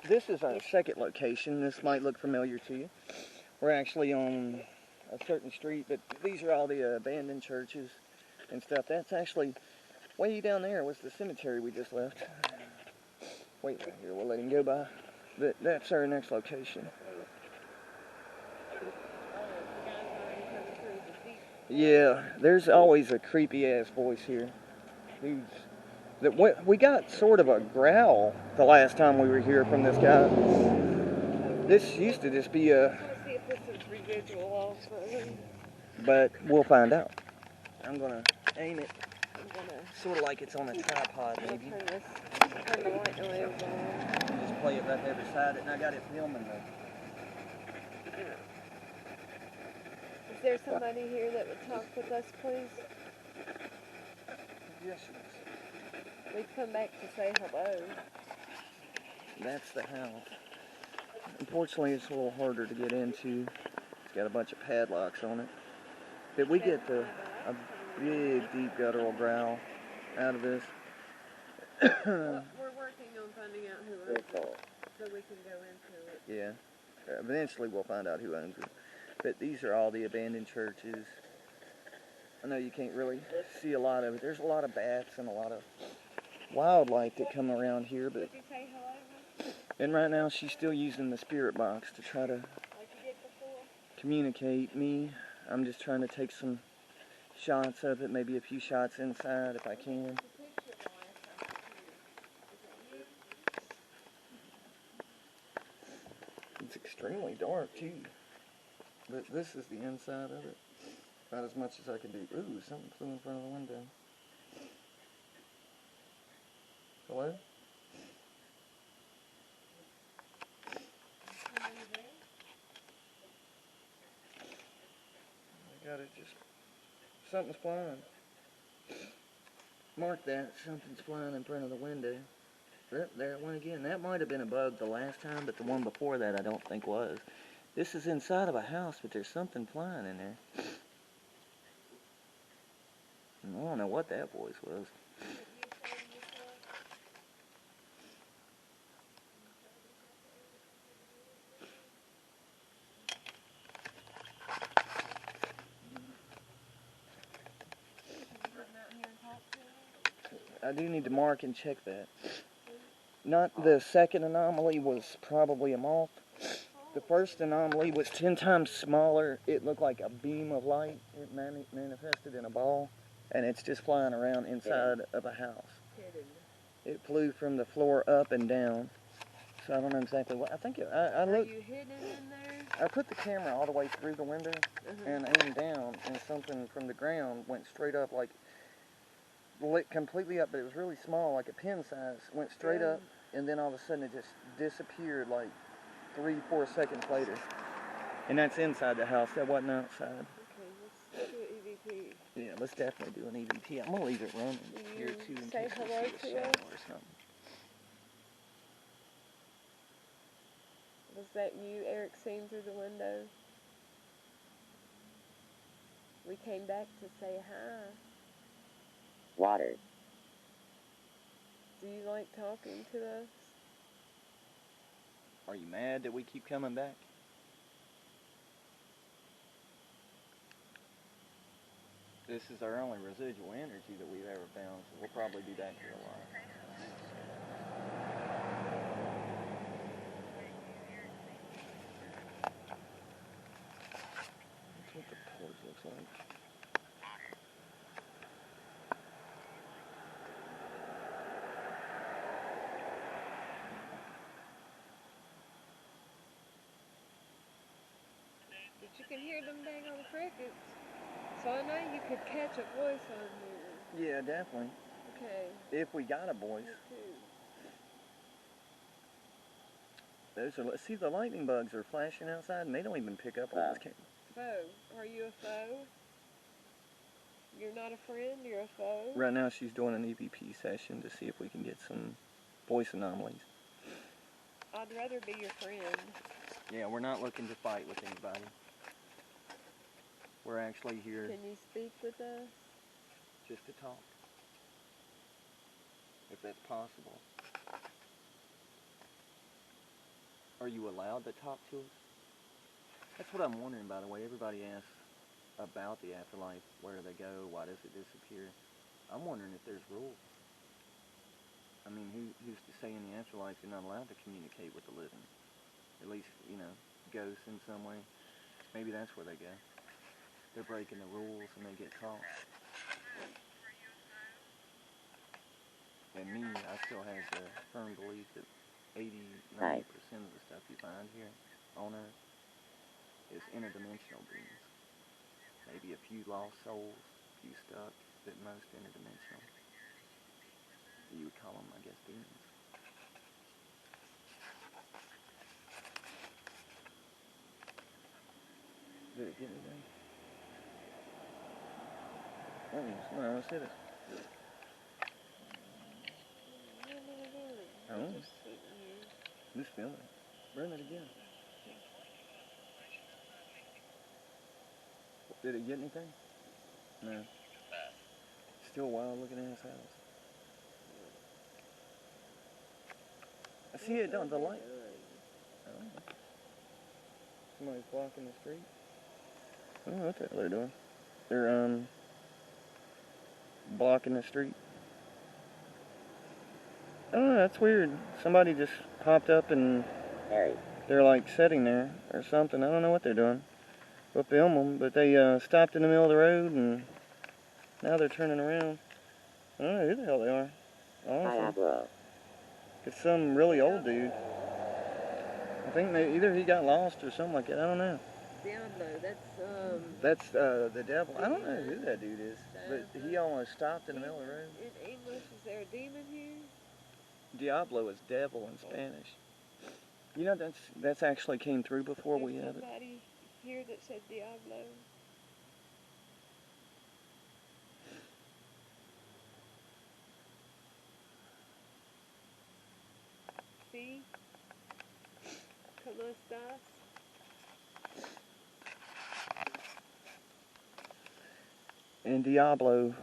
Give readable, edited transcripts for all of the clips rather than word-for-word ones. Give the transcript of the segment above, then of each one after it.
This is our second location. This might look familiar to you. We're actually on a certain street, but these are all the abandoned churches and stuff. That's actually way down there was the cemetery we just left. Wait right here, we'll let him go by. But that's our next location. Yeah, there's always a creepy ass voice here. Dudes. We got sort of a growl the last time we were here from this guy. This used to just be a... But we'll find out. I'm gonna aim it sort of like it's on a tripod, maybe. Turn the light noise on. Just play it right there beside it, and I got it filming though. Is there somebody here that would talk with us, please? Yes, We've come back to say hello. that's the house. Unfortunately, it's a little harder to get into. It's got a bunch of padlocks on it. But we get a big, deep guttural growl out of this. Well, we're working on finding out who owns it, so we can go into it. Yeah. Eventually, we'll find out who owns it. But these are all the abandoned churches. I know you can't really see a lot of it. There's a lot of bats and a lot of wildlife that come around here. But Did you say hello? and right now, she's still using the spirit box to try to Like you did before? communicate me. I'm just trying to take some shots of it, maybe a few shots inside if I can. It's extremely dark too, but this is the inside of it. About as much as I can do. Ooh, something flew in front of the window. Hello? I got it, just something's flying. Mark that, something's flying in front of the window. There it went again. That might have been a bug the last time, but the one before that I don't think was. This is inside of a house, but there's something flying in there. I don't know what that voice was. I do need to mark and check that. Not the second anomaly was probably a moth. The first anomaly was 10 times smaller. It looked like a beam of light. It manifested in a ball, and it's just flying around inside of a house. It flew from the floor up and down. So I don't know exactly what. I think I looked. Are you hidden in there? I put the camera all the way through the window and aimed down, and something from the ground went straight up, like lit completely up, but it was really small, like a pin size. Went straight up, and then all of a sudden it just disappeared like 3-4 seconds later. And that's inside the house. That wasn't outside. Okay, let's do an EVP. Yeah, let's definitely do an EVP. I'm gonna leave it running here too in say case we hello see a to shadow us? or something. Was that you, Eric, seen through the window? We came back to say hi. Water. Do you like talking to us? Are you mad that we keep coming back? This is our only residual energy that we've ever found, so we'll probably be back here a lot. That's what the porch looks like. But you can hear them dang on crickets. So I know you could catch a voice on here. Yeah, definitely. Okay. If we got a voice. Me too. Those are, see, the lightning bugs are flashing outside, and they don't even pick up on this camera. Foe. Are you a foe? You're not a friend, you're a foe? Right now she's doing an EVP session to see if we can get some voice anomalies. I'd rather be your friend. Yeah, we're not looking to fight with anybody. We're actually here Can you speak with us? just to talk, if that's possible. Are you allowed to talk to us? That's what I'm wondering, by the way. Everybody asks about the afterlife. Where do they go? Why does it disappear? I'm wondering if there's rules. I mean, who's to say in the afterlife you're not allowed to communicate with the living? At least, ghosts in some way. Maybe that's where they go. They're breaking the rules and they get caught. And me, I still have the firm belief that 80-90% of the stuff you find here on Earth is interdimensional beings. Maybe a few lost souls, a few stuck, but most interdimensional. You would call them, I guess, demons. Did it get anything? Oh, no, let's hit it. Oh, just feel it. Run it again. Did it get anything? No. Still wild looking ass house. I see it on the light. Oh. Somebody's blocking the street. I don't know what the hell they're doing. They're blocking the street. I don't know, that's weird. Somebody just popped up and they're like sitting there or something. I don't know what they're doing. We'll film them, but they stopped in the middle of the road and now they're turning around. I don't know who the hell they are. Honestly. It's some really old dude. I think either he got lost or something like that. I don't know. Diablo, that's the devil. I don't know who that dude is, but he almost stopped in the middle of the road. In English, is there a demon here? Diablo is devil in Spanish. You know, that's actually came through before we had it. Somebody here that said Diablo. See? ¿Cómo estás? And Diablo,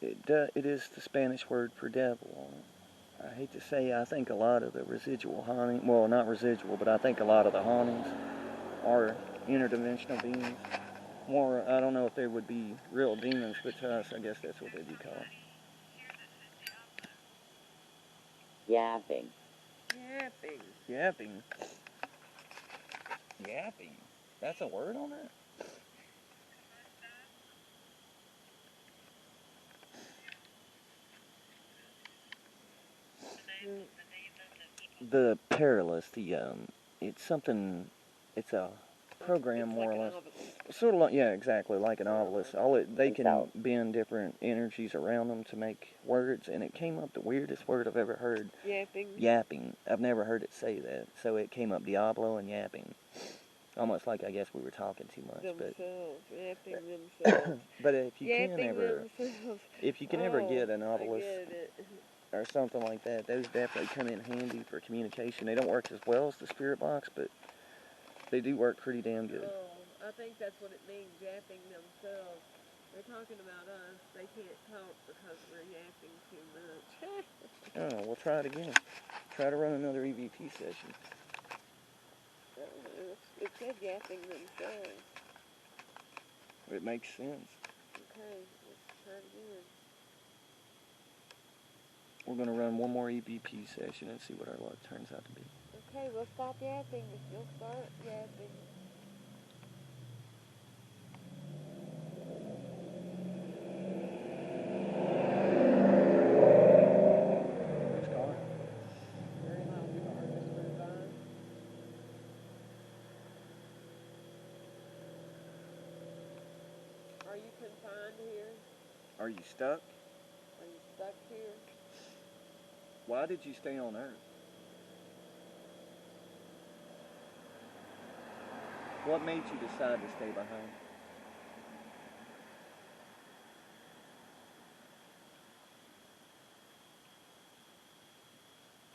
it is the Spanish word for devil. I hate to say, I think a lot of the residual haunting, well, not residual, but I think a lot of the hauntings are interdimensional beings. More, I don't know if they would be real demons, but to us, I guess that's what they'd be called. Yapping. Yapping. Yapping. Yapping. That's a word on that? The Perilous, it's something, it's a program more or less. Sort of like, yeah, exactly, like an obelisk. They can bend different energies around them to make words, and it came up the weirdest word I've ever heard. Yapping. Yapping. I've never heard it say that. So it came up Diablo and yapping. Almost like I guess we were talking too much. Yapping themselves. But if you can ever Oh, get an I obelisk get it. or something like that, those definitely come in handy for communication. They don't work as well as the spirit box, but they do work pretty damn good. Oh, I think that's what it means, yapping themselves. They're talking about us. They can't talk because we're yapping too much. Oh, we'll try it again. Try to run another EVP session. It said yapping themselves. It makes sense. Okay, let's try it again. We're going to run one more EVP session and see what our luck turns out to be. Okay, we'll stop yapping if you'll start yapping. Which car? Very loud car just went by. Are you confined here? Are you stuck? Are you stuck here? Why did you stay on Earth? What made you decide to stay behind?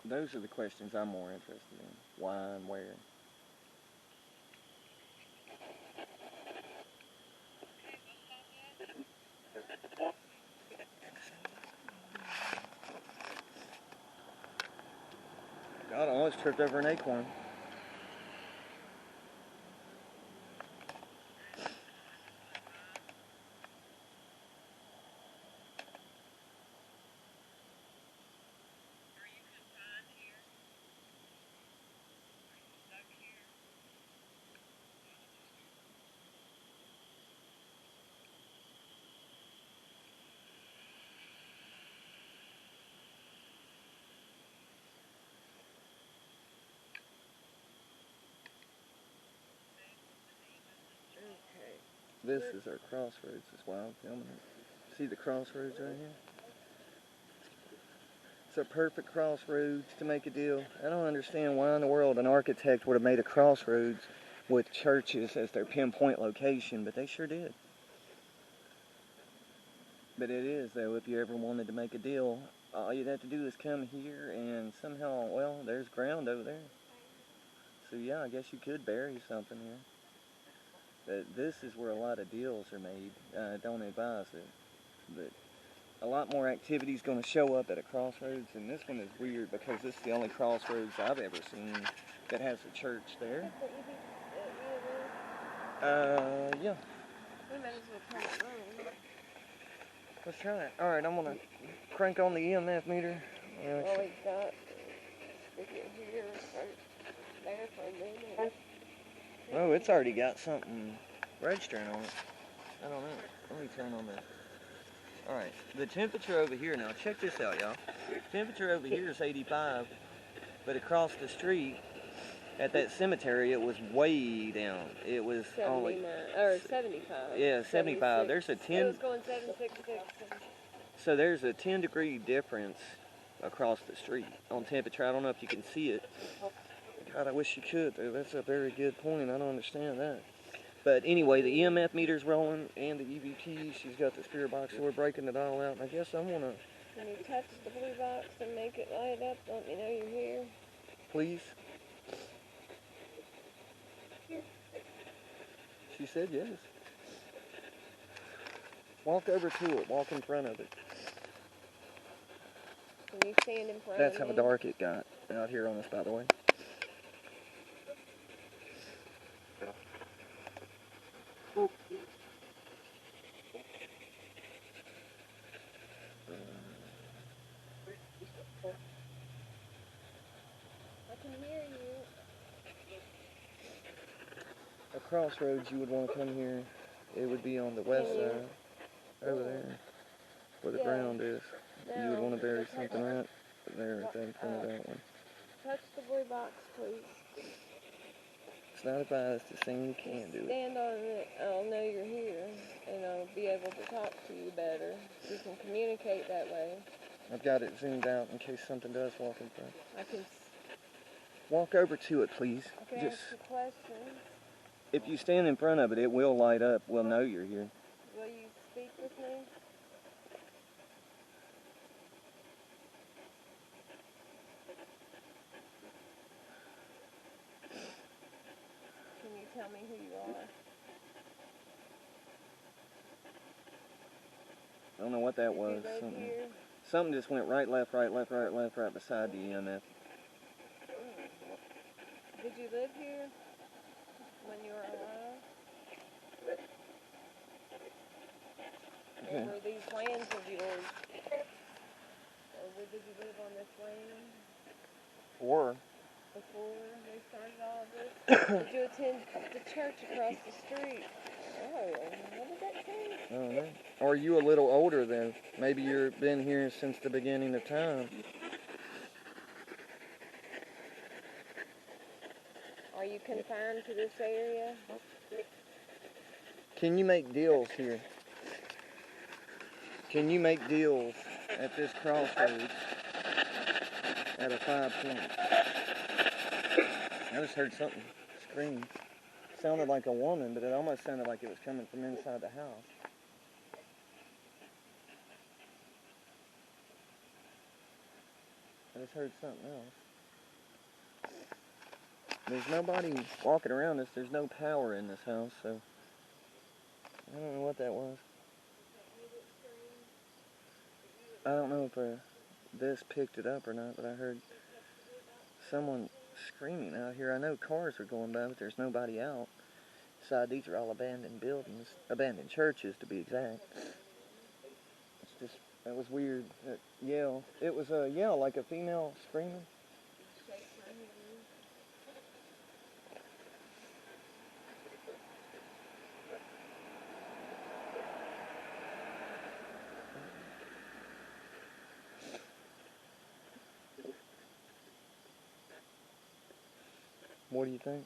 Those are the questions I'm more interested in. Why and where? God, I almost tripped over an acorn. This is our crossroads. That's why I'm filming it. See the crossroads right here? It's a perfect crossroads to make a deal. I don't understand why in the world an architect would have made a crossroads with churches as their pinpoint location, but they sure did. But it is, though, if you ever wanted to make a deal, all you'd have to do is come here and somehow, well, there's ground over there. So yeah, I guess you could bury something here. But this is where a lot of deals are made. Don't advise it. But a lot more activity is going to show up at a crossroads, and this one is weird because this is the only crossroads I've ever seen that has a church there. Yeah. We might as well turn it on. Let's try it. Alright, I'm going to crank on the EMF meter. Well, we've got stick it here or there for a minute. Oh, it's already got something registering on it. I don't know. Let me turn on that. Alright, the temperature over here, now check this out, y'all. Temperature over here is 85, but across the street at that cemetery, it was way down. It was 79, only... or 75. Yeah, 75. 76. There's a 10... It was going 766. So there's a 10-degree difference across the street on temperature. I don't know if you can see it. God, I wish you could, though. That's a very good point. I don't understand that. But anyway, the EMF meter's rolling and the EVP. She's got the spirit box, so we're breaking it all out. And I guess I'm going to... Can you touch the blue box and make it light up? Let me know you're here. Please? She said yes. Walk over to it. Walk in front of it. Can you stand in front That's of how me? dark it got out here on us, by the way. I can hear you. A crossroads, you would want to come here. It would be on the west side, over there, where the ground is. You would want to bury something right there at in front of that one. Touch the blue box, please. It's not advised to say you can do it. Stand on it. I'll know you're here, and I'll be able to talk to you better. We can communicate that way. I've got it zoomed out in case something does walk in front. I can Walk over to it, please. ask you questions. If you stand in front of it, it will light up. We'll know you're here. Will you speak with me? Can you tell me who you are? I don't know what that Do was. you live Something, here? something just went right, left, right, left, right, left, right beside the EMF. Did you live here when you were alive? Okay. Or were these lands of yours? Or did you live on this land Or before they started all of this? Did you attend the church across the street? Oh, what did that say? I don't know. Or are you a little older then? Maybe you've been here since the beginning of time. Are you confined to this area? Can you make deals here? Can you make deals at this crossroads at a 5 point? I just heard something scream. Sounded like a woman, but it almost sounded like it was coming from inside the house. I just heard something else. There's nobody walking around us. There's no power in this house, so I don't know what that was. I don't know if this picked it up or not, but I heard someone screaming out here. I know cars are going by, but there's nobody out. Besides, these are all abandoned buildings, abandoned churches to be exact. It's just, that was weird. That yell. It was a yell, like a female screaming. What do you think?